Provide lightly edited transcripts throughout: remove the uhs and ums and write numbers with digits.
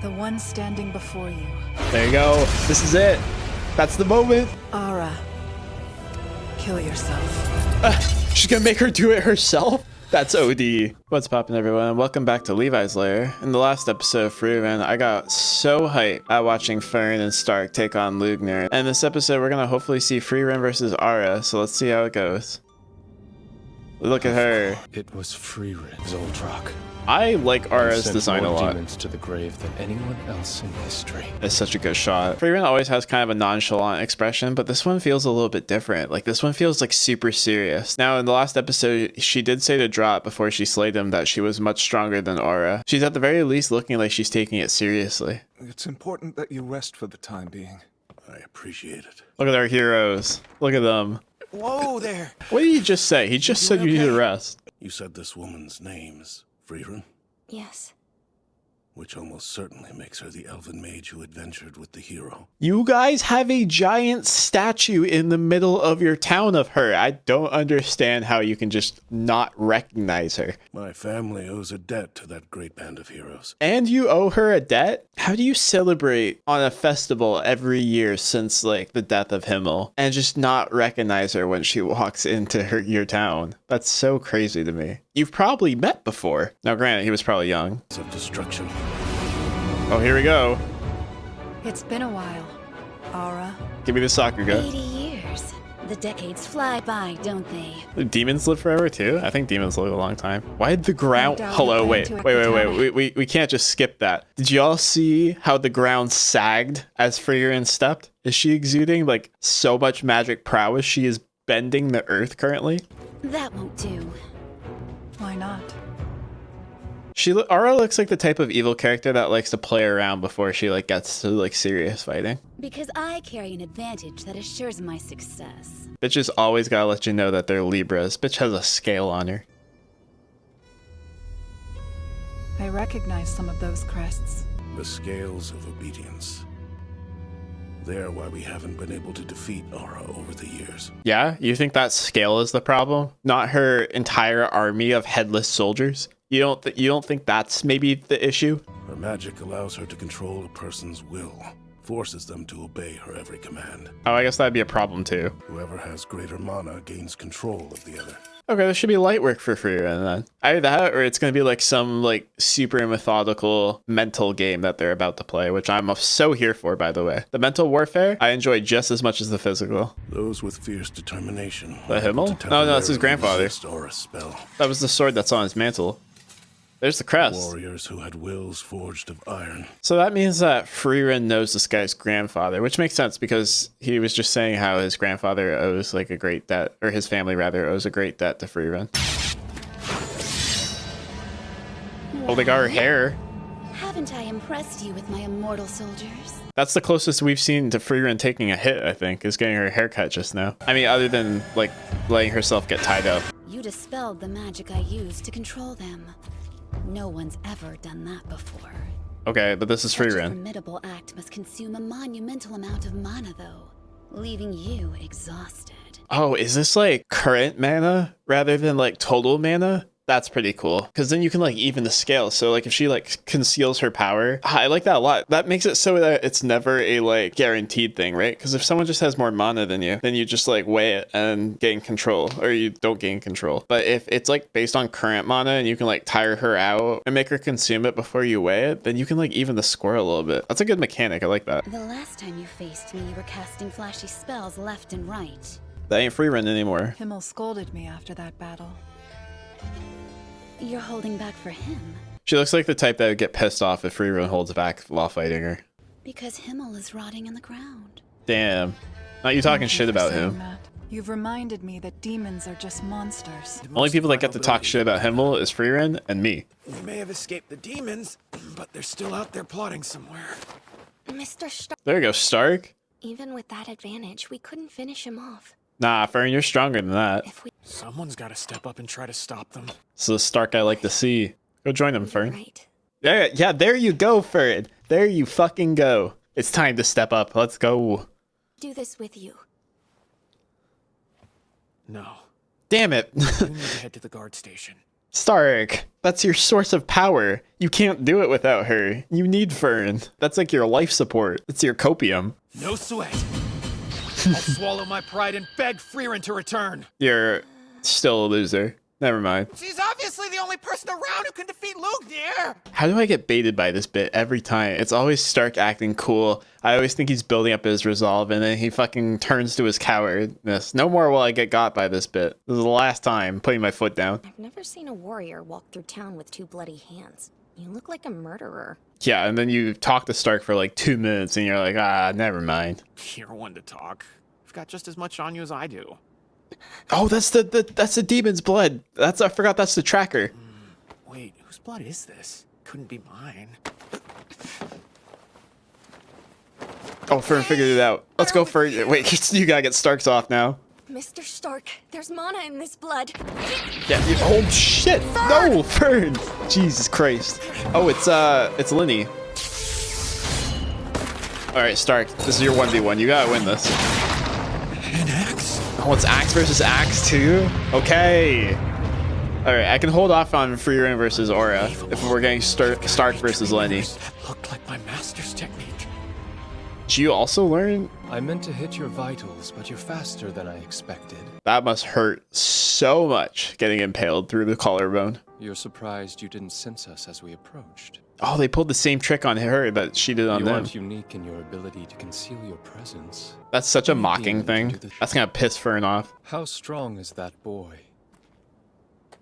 The one standing before you. There you go. This is it. That's the moment. Aura. Kill yourself. She's gonna make her do it herself? That's OD. What's poppin', everyone? Welcome back to Levi's Lair. In the last episode of Frieren, I got so hyped at watching Fern and Stark take on Lugner. And this episode, we're gonna hopefully see Frieren versus Aura, so let's see how it goes. Look at her. It was Frieren, Zoltrak. I like Aura's design a lot. Demons to the grave than anyone else in history. It's such a good shot. Frieren always has kind of a nonchalant expression, but this one feels a little bit different. Like, this one feels like super serious. Now, in the last episode, she did say to Drop before she slayed him that she was much stronger than Aura. She's at the very least looking like she's taking it seriously. It's important that you rest for the time being. I appreciate it. Look at our heroes. Look at them. Whoa there! What did he just say? He just said you need to rest. You said this woman's name is Frieren? Yes. Which almost certainly makes her the elven mage who adventured with the hero. You guys have a giant statue in the middle of your town of her. I don't understand how you can just not recognize her. My family owes a debt to that great band of heroes. And you owe her a debt? How do you celebrate on a festival every year since, like, the death of Himmel and just not recognize her when she walks into your town? That's so crazy to me. You've probably met before. Now, granted, he was probably young. Of destruction. Oh, here we go. It's been a while, Aura. Give me the soccer go. 80 years. The decades fly by, don't they? Do demons live forever too? I think demons live a long time. Why did the ground... I doubt Hello, you wait. plan to We can't just skip that. Did y'all see how the ground sagged as Frieren stepped? Is she exuding like so much magic prowess she is bending the earth currently? That won't do. Why not? Aura looks like the type of evil character that likes to play around before she like gets to like serious fighting. Because I carry an advantage that assures my success. Bitches always gotta let you know that they're Libras. Bitch has a scale on her. I recognize some of those crests. The scales of obedience. They're why we haven't been able to defeat Aura over the years. Yeah? You think that scale is the problem? Not her entire army of headless soldiers? You don't think that's maybe the issue? Her magic allows her to control a person's will, forces them to obey her every command. Oh, I guess that'd be a problem too. Whoever has greater mana gains control of the other. Okay, this should be light work for Frieren then. Either that, or it's gonna be like some like super methodical mental game that they're about to play, which I'm so here for, by the way. The mental warfare, I enjoy just as much as the physical. Those with fierce determination. The Himmel? No, that's his grandfather. Aura's spell. That was the sword that's on his mantle. There's the crest. Warriors who had wills forged of iron. So that means that Frieren knows this guy's grandfather, which makes sense because he was just saying how his grandfather owes like a great debt, or his family rather owes a great debt to Frieren. Oh, they got her hair. Haven't I impressed you with my immortal soldiers? That's the closest we've seen to Frieren taking a hit, I think, is getting her haircut just now. I mean, other than like letting herself get tied up. You dispelled the magic I used to control them. No one's ever done that before. Okay, but this is Such a Frieren. formidable act must consume a monumental amount of mana, though, leaving you exhausted. Oh, is this like current mana rather than like total mana? That's pretty cool, because then you can like even the scale. So like if she like conceals her power, I like that a lot. That makes it so that it's never a like guaranteed thing, right? Because if someone just has more mana than you, then you just like weigh it and gain control, or you don't gain control. But if it's like based on current mana and you can like tire her out and make her consume it before you weigh it, then you can like even the score a little bit. That's a good mechanic. I like that. The last time you faced me, you were casting flashy spells left and right. That ain't Frieren anymore. Himmel scolded me after that battle. You're holding back for him. She looks like the type that would get pissed off if Frieren holds back while fighting her. Because Himmel is rotting in the ground. Damn. Not you talking Thank shit for about saying him. that. You've reminded me that demons are just monsters. Only people that get to talk shit about Himmel is Frieren and me. We may have escaped the demons, but they're still out there plotting somewhere. Mr. Stark. There you go, Stark. Even with that advantage, we couldn't finish him off. Nah, Fern, you're stronger than that. Someone's got to step up and try to stop them. This is the Stark I like to see. Go join him, Fern. Right. Yeah, there you go, Fern. There you fucking go. It's time to step up. Let's go. Do this with you. No. Damn it. You need to head to the guard station. Stark, that's your source of power. You can't do it without her. You need Fern. That's like your life support. It's your copium. No sweat. I'll swallow my pride and beg Frieren to return. You're still a loser. Never mind. She's obviously the only person around who can defeat Lugner. How do I get baited by this bit every time? It's always Stark acting cool. I always think he's building up his resolve, and then he fucking turns to his cowardness. No more will I get got by this bit. This is the last time putting my foot down. I've never seen a warrior walk through town with 2 bloody hands. You look like a murderer. Yeah, and then you talk to Stark for like 2 minutes, and you're like, ah, never mind. You're one to talk. You've got just as much on you as I do. Oh, that's the demon's blood. I forgot that's the tracker. Wait, whose blood is this? Couldn't be mine. Oh, Fern figured it out. Let's go for it. Wait, you gotta get Stark's off now. Mr. Stark, there's mana in this blood. Yeah. Oh shit! No, Fern. Jesus Christ. Oh, it's Linie. All right, Stark. This is your 1v1. You gotta win this. An axe? Oh, it's axe versus axe too? Okay. All right, I can hold off on Frieren versus Aura if we're getting Stark versus Linie. That looked like my master's technique. Did you also learn? I meant to hit your vitals, but you're faster than I expected. That must hurt so much, getting impaled through the collarbone. You're surprised you didn't sense us as we approached. Oh, they pulled the same trick on her that she did on You them. aren't unique in your ability to conceal your presence. That's such a Only mocking demons can thing. do this. That's gonna piss Fern off. How strong is that boy?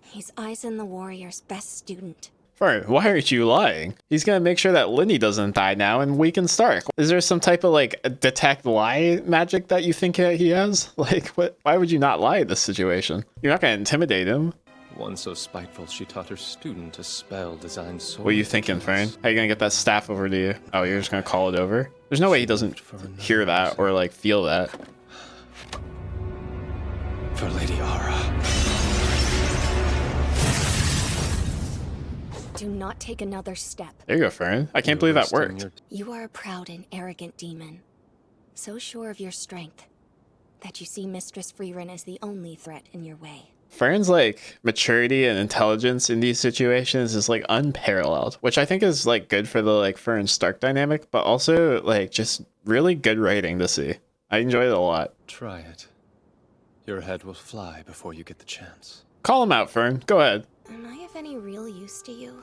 He's Eisen the warrior's best student. Fern, why aren't you lying? He's gonna make sure that Linie doesn't die now and weaken Stark. Is there some type of like detect lie magic that you think he has? Like, what? Why would you not lie in this situation? You're not gonna intimidate him. One so spiteful she taught her student a spell designed so. What are you thinking, Fern? How are you gonna get that staff over to you? Oh, you're just gonna call it over? There's no way he doesn't hear that or like feel that. For Lady Aura. Do not take another step. There you go, Fern. I can't believe that worked. You are a proud and arrogant demon. So sure of your strength that you see Mistress Frieren as the only threat in your way. Fern's like maturity and intelligence in these situations is like unparalleled, which I think is like good for the like Fern and Stark dynamic, but also like just really good writing to see. I enjoyed it a lot. Try it. Your head will fly before you get the chance. Call him out, Fern. Go ahead. Am I of any real use to you?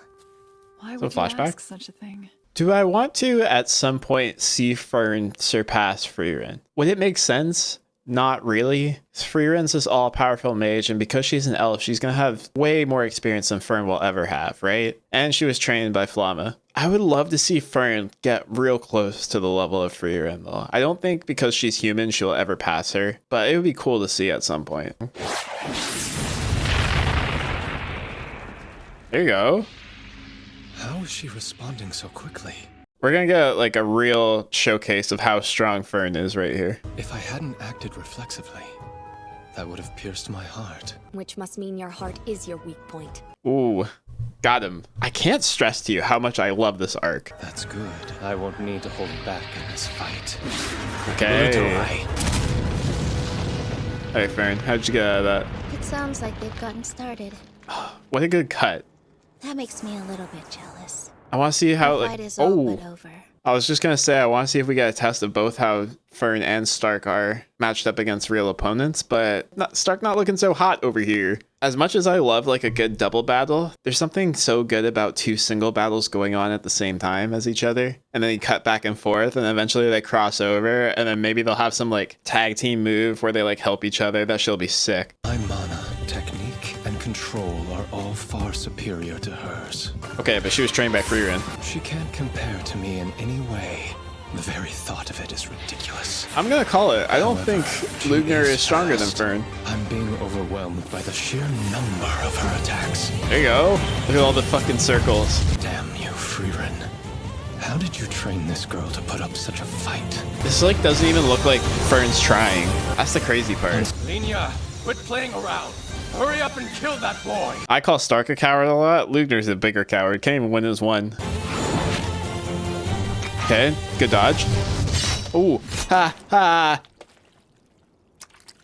Why So would you flashback? ask such a thing? Do I want to at some point see Fern surpass Frieren? Would it make sense? Not really. Frieren's this all-powerful mage, and because she's an elf, she's gonna have way more experience than Fern will ever have, right? And she was trained by Flamma. I would love to see Fern get real close to the level of Frieren, though. I don't think because she's human she'll ever pass her, but it would be cool to see at some point. There you go. How is she responding so quickly? We're gonna get like a real showcase of how strong Fern is right here. If I hadn't acted reflexively, that would have pierced my heart. Which must mean your heart is your weak point. Ooh, got him. I can't stress to you how much I love this arc. That's good. I won't need to hold back in this fight. Okay. Hey, Fern, how'd you get out of that? It sounds like they've gotten started. What a good cut. That makes me a little bit jealous. I want to see how. The fight is all but over. I was just gonna say I want to see if we get a test of both how Fern and Stark are matched up against real opponents, but Stark not looking so hot over here. As much as I love like a good double battle, there's something so good about 2 single battles going on at the same time as each other, and then you cut back and forth, and eventually they cross over, and then maybe they'll have some like tag team move where they like help each other. That shit'll be sick. My mana, technique, and control are all far superior to hers. Okay, but she was trained by Frieren. She can't compare to me in any way. The very thought of it is ridiculous. I'm gonna call it. I don't However, think she Lugner is is stronger than fast. Fern. I'm being overwhelmed by the sheer number of her attacks. There you go. Look at all the fucking circles. Damn you, Frieren. How did you train this girl to put up such a fight? This like doesn't even look like Fern's trying. That's the crazy part. Linie, quit playing around. Hurry up and kill that boy. I call Stark a coward a lot. Lugner's a bigger coward. Can't even win his one. Okay, good dodge. Ooh, ha, ha.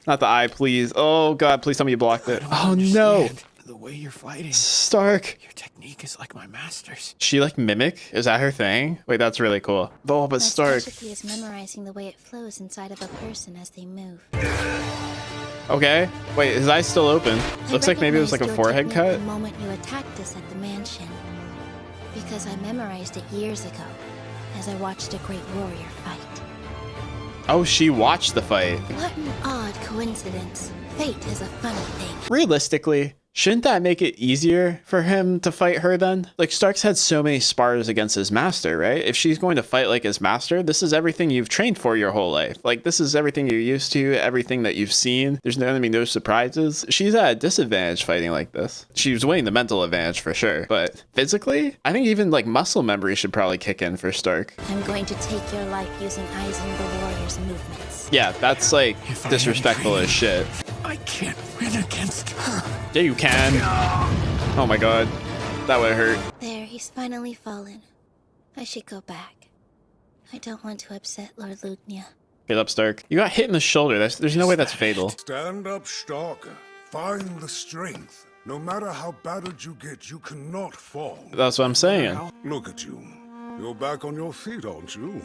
Not the eye, please. Oh god, please tell me you blocked it. Oh no. The way you're fighting. Stark. Your technique is like my master's. She like mimic? Is that her thing? Wait, that's really cool. Oh, but My Stark. specialty is memorizing the way it flows inside of a person as they move. Okay. Wait, his eye's still open. I Looks like maybe it was like a recognized your forehead technique cut. The moment you attacked us at the mansion, because I memorized it years ago, as I watched a great warrior fight. Oh, she watched the fight. What an odd coincidence. Fate is a funny thing. Realistically, shouldn't that make it easier for him to fight her then? Like, Stark's had so many spars against his master, right? If she's going to fight like his master, this is everything you've trained for your whole life. Like, this is everything you're used to, everything that you've seen. There's going to be no surprises. She's at a disadvantage fighting like this. She was winning the mental advantage for sure. But physically, I think even like muscle memory should probably kick in for Stark. I'm going to take your life using Eisen the warrior's movements. Yeah, that's like disrespectful as shit. I can't win against her. Yeah, you can. Oh my god. That would hurt. There, he's finally fallen. I should go back. I don't want to upset Lord Lugner. Get up, Stark. You got hit in the shoulder. There's no way that's fatal. Stand up, Stark. Find the strength. No matter how battered you get, you cannot fall. That's what I'm saying. Look at you. You're back on your feet, aren't you?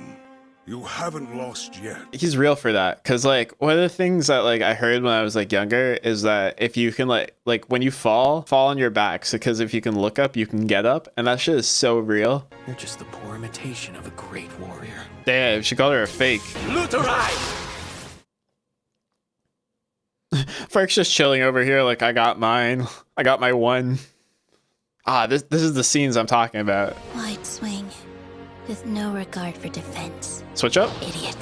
You haven't lost yet. He's real for that. Cause like one of the things that like I heard when I was like younger is that if you can like when you fall on your back. So cause if you can look up, you can get up. And that shit is so real. You're just the poor imitation of a great warrior. Damn, she called her a fake. Lutherai! Frank's just chilling over here like I got mine. I got my one. Ah, this is the scenes I'm talking about. Wide swing, with no regard for defense. Switch up? Idiot.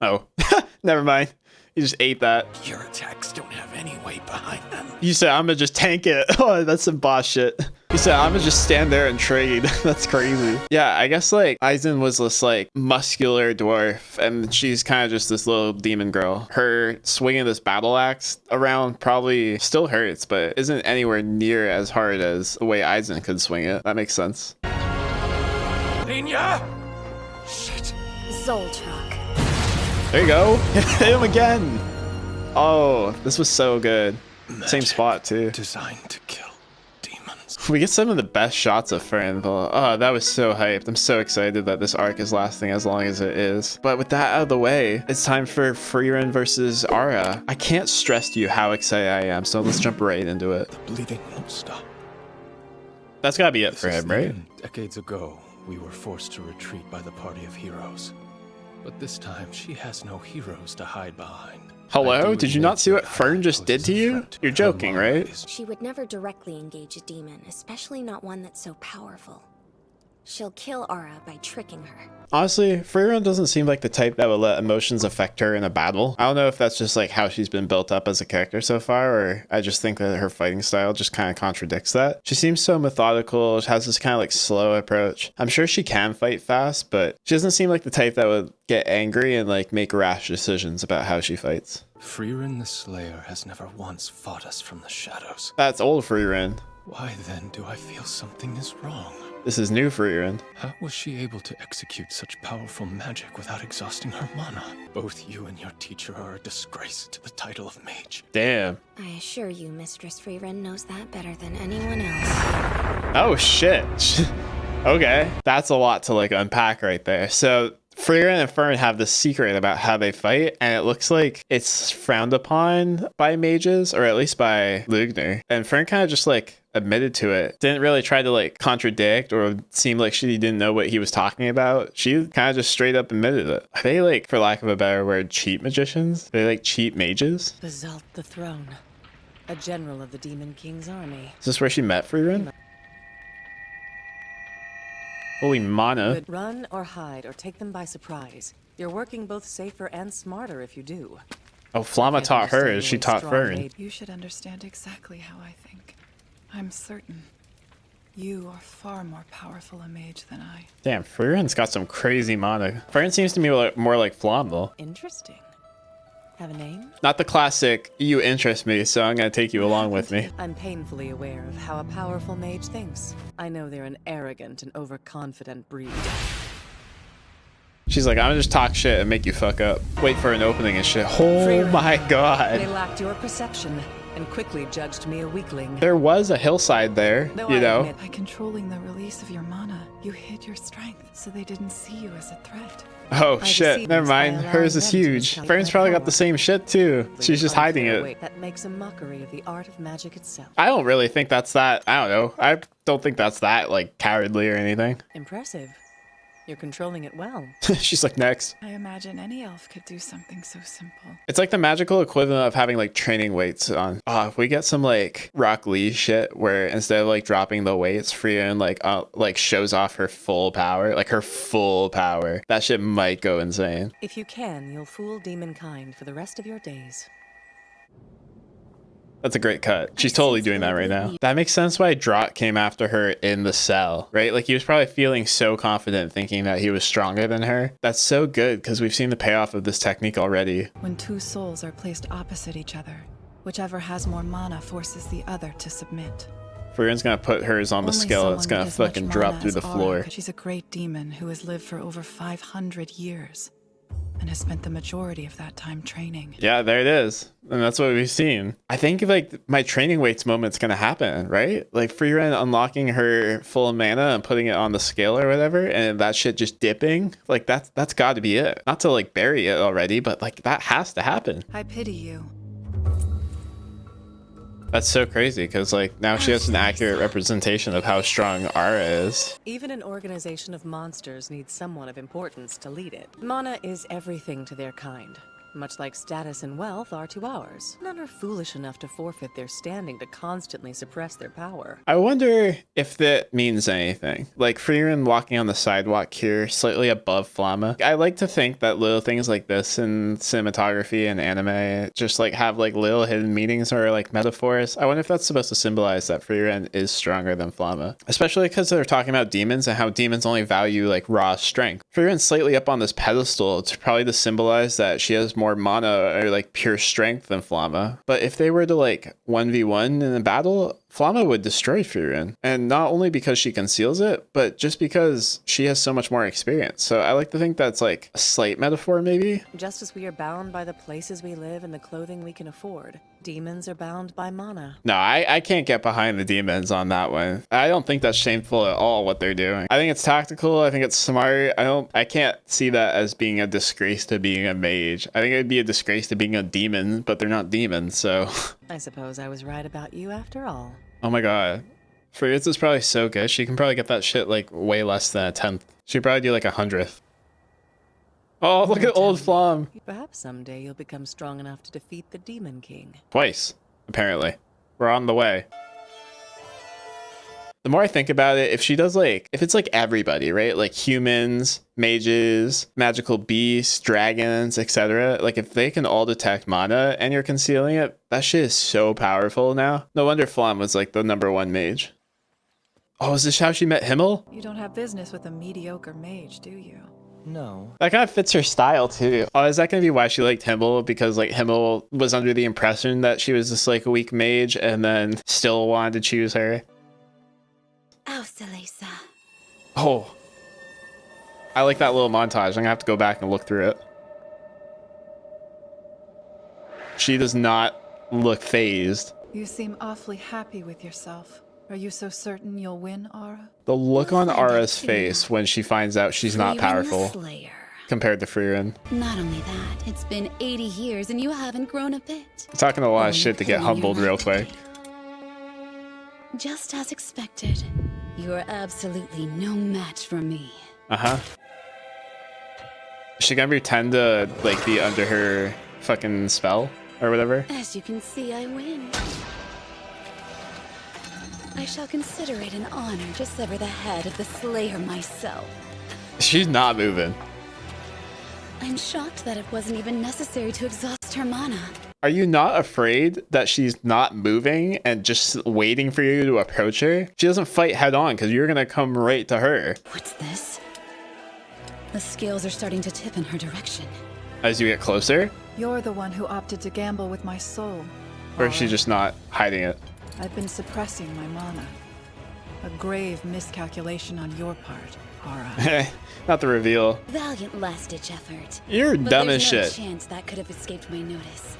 Oh, never mind. You just ate that. Your attacks don't have any weight behind them. You said I'm gonna just tank it. Oh, that's some boss shit. You said I'm gonna just stand there and trade. That's crazy. Yeah, I guess like Eisen was this like muscular dwarf, and she's kind of just this little demon girl. Her swinging this battle axe around probably still hurts, but isn't anywhere near as hard as the way Eisen could swing it. That makes sense. Linia! Shit. Zoltrak. There you go. Hit him again. Oh, this was so good. Same spot too. Designed to kill demons. We get some of the best shots of Fern. Oh, that was so hyped. I'm so excited that this arc is lasting as long as it is. But with that out of the way, it's time for Frieren versus Aura. I can't stress to you how excited I am, so let's jump right into it. The bleeding won't stop. That's gotta be it for This is him, the right? end. Decades ago, we were forced to retreat by the party of heroes. But this time, she has no heroes to hide behind. Hello? Ideally, Did you not see what her Fern just did poses to a you? threat. You're Her joking, mind right? is- She would never directly engage a demon, especially not one that's so powerful. She'll kill Aura by tricking her. Honestly, Frieren doesn't seem like the type that would let emotions affect her in a battle. I don't know if that's just like how she's been built up as a character so far, or I just think that her fighting style just kind of contradicts that. She seems so methodical, she has this kind of like slow approach. I'm sure she can fight fast, but she doesn't seem like the type that would get angry and like make rash decisions about how she fights. Frieren the Slayer has never once fought us from the shadows. That's old Frieren. Why then do I feel something is wrong? This is new Frieren. How was she able to execute such powerful magic without exhausting her mana? Both you and your teacher are a disgrace to the title of mage. Damn. I assure you, Mistress Frieren knows that better than anyone else. Oh shit. Okay. That's a lot to like unpack right there. So Frieren and Fern have this secret about how they fight, and it looks like it's frowned upon by mages, or at least by Lugner. And Fern kind of just like admitted to it. Didn't really try to like contradict or seem like she didn't know what he was talking about. She kind of just straight up admitted it. Are they like, for lack of a better word, cheap magicians? Are they like cheap mages? Basalt the Throne, a general of the Demon King's army. Is this where she met Frieren? Holy mana. Could run or hide or take them by surprise. You're working both safer and smarter if you do. Oh, Flamma Can't taught her understand as she really taught strong Fern. mage. You should understand exactly how I think. I'm certain. You are far more powerful a mage than I. Damn, Frieren's got some crazy mana. Fern seems to me more like Flam though. Interesting. Have a name? Not the classic, you interest me, so I'm gonna take you along with me. I'm painfully aware of how a powerful mage thinks. I know they're an arrogant and overconfident breed. She's like, I'm gonna just talk shit and make you fuck up. Wait for an opening and shit. Oh Frieren, my They god. lacked your perception and quickly judged me a weakling. There was a hillside there, Though you I know? admit- By controlling the release of your mana, you hid your strength, so they didn't see you as a threat. Oh I shit, deceived never us by mind. allowing Hers is them to huge. retaliate Fern's my probably got power. the same shit too. She's just hiding Unfair it. weight that makes a mockery of the art of magic itself. I don't really think that's that. I don't know. I don't think that's that like cowardly or anything. Impressive. You're controlling it well. She's like, next. I imagine any elf could do something so simple. It's like the magical equivalent of having like training weights on. If we get some like Rock Lee shit where instead of like dropping the weights, Frieren like shows off her full power, like her full power. That shit might go insane. If you can, you'll fool demonkind for the rest of your days. That's a great cut. She's totally doing that right now. That makes sense why Drott came after her in the cell, right? Like he was probably feeling so confident thinking that he was stronger than her. That's so good because we've seen the payoff of this technique already. When two souls are placed opposite each other, whichever has more mana forces the other to submit. Frieren's gonna put hers on the Only scale. someone It's gonna with as much fucking drop mana through as the Aura floor. could- She's a great demon who has lived for over 500 years and has spent the majority of that time training. Yeah, there it is. And that's what we've seen. I think like my training weights moment's gonna happen, right? Like Frieren unlocking her full mana and putting it on the scale or whatever, and that shit just dipping. Like that's gotta be it. Not to like bury it already, but like that has to happen. I pity you. That's so crazy because like now she has an accurate representation of how strong Aura is. Even an organization of monsters needs someone of importance to lead it. Mana is everything to their kind. Much like status and wealth are to ours. None are foolish enough to forfeit their standing to constantly suppress their power. I wonder if that means anything. Like Frieren walking on the sidewalk here, slightly above Flamma. I like to think that little things like this in cinematography and anime just like have like little hidden meanings or like metaphors. I wonder if that's supposed to symbolize that Frieren is stronger than Flamma. Especially because they're talking about demons and how demons only value like raw strength. Frieren's slightly up on this pedestal. It's probably to symbolize that she has more mana or like pure strength than Flamma. But if they were to like 1v1 in a battle, Flamma would destroy Frieren. And not only because she conceals it, but just because she has so much more experience. So I like to think that's like a slight metaphor maybe. Just as we are bound by the places we live and the clothing we can afford, demons are bound by mana. No, I can't get behind the demons on that one. I don't think that's shameful at all what they're doing. I think it's tactical. I think it's smart. I can't see that as being a disgrace to being a mage. I think it'd be a disgrace to being a demon, but they're not demons, so. I suppose I was right about you after all. Oh my god. Fritz is probably so good. She can probably get that shit like way less than a 10th. She'd probably do like 100th. Oh, look at old Flam. Perhaps someday you'll become strong enough to defeat the Demon King. Twice, apparently. We're on the way. The more I think about it, if it's like everybody, right? Like humans, mages, magical beasts, dragons, etc. Like if they can all detect mana and you're concealing it, that shit is so powerful now. No wonder Flam was like the #1 mage. Oh, is this how she met Himmel? You don't have business with a mediocre mage, do you? No. That kind of fits her style too. Oh, is that going to be why she liked Himmel? Because like Himmel was under the impression that she was just like a weak mage and then still wanted to choose her. Oh, I like that little montage. I'm gonna have to go back and look through it. She does not look phased. You seem awfully happy with yourself. Are you so certain you'll win, Aura? The look on Aura's face when she finds out she's not powerful compared to Frieren. Not only that, it's been 80 years and you haven't grown a bit. Talking a lot of shit to get humbled real quick. Just as expected. You are absolutely no match for me. Uh-huh. Is she gonna pretend to like be under her fucking spell or whatever? As you can see, I win. I shall consider it an honor to sever the head of the Slayer myself. She's not moving. I'm shocked that it wasn't even necessary to exhaust her mana. Are you not afraid that she's not moving and just waiting for you to approach her? She doesn't fight head on because you're gonna come right to her. What's this? The scales are starting to tip in her direction. As you get closer? You're the one who opted to gamble with my soul. Or is she just not hiding it? I've been suppressing my mana. A grave miscalculation on your part, Aura. Not the reveal. Valiant last-ditch effort. You're But dumb as there's no shit. chance that could have escaped my notice.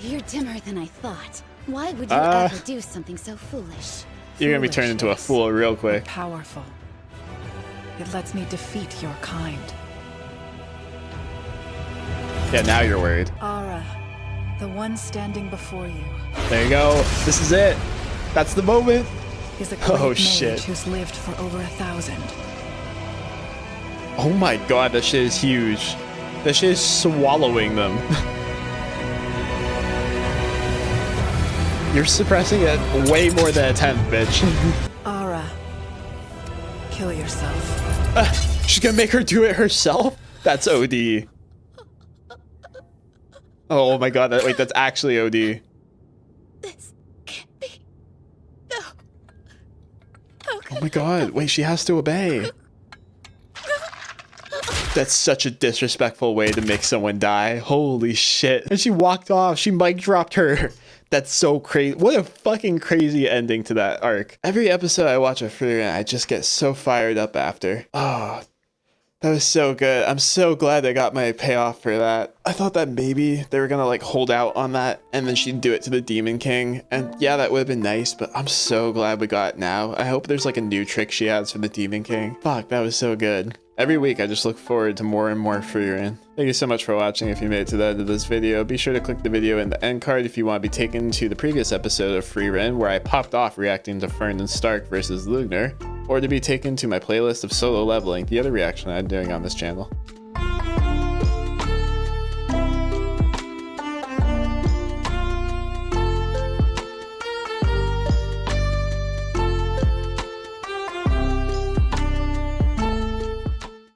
You're dimmer than I thought. Why would you ever do something so foolish? You're gonna be turned into a Foolish, fool real but quick. powerful. It lets me defeat your kind. Yeah, now you're worried. Aura, the one standing before you, There you go. This is it. That's the moment. is a great Oh, mage shit. who's lived for over 1,000. Oh my god, that shit is huge. That shit is swallowing them. You're suppressing it way more than a tenth, bitch. Aura, kill yourself. She's gonna make her do it herself? That's OD. Oh my god, wait, that's actually OD. This can't be. No. Oh my god, wait, she has to obey. That's such a disrespectful way to make someone die. Holy shit. And she walked off. She mic dropped her. That's so crazy. What a fucking crazy ending to that arc. Every episode I watch of Frieren, I just get so fired up after. Oh, that was so good. I'm so glad I got my payoff for that. I thought that maybe they were gonna like hold out on that and then she'd do it to the Demon King. And yeah, that would have been nice, but I'm so glad we got it now. I hope there's like a new trick she has for the Demon King. Fuck, that was so good. Every week, I just look forward to more and more Frieren. Thank you so much for watching. If you made it to the end of this video, be sure to click the video in the end card if you want to be taken to the previous episode of Frieren, where I popped off reacting to Fern and Stark versus Lugner, or to be taken to my playlist of solo leveling, the other reaction I'm doing on this channel.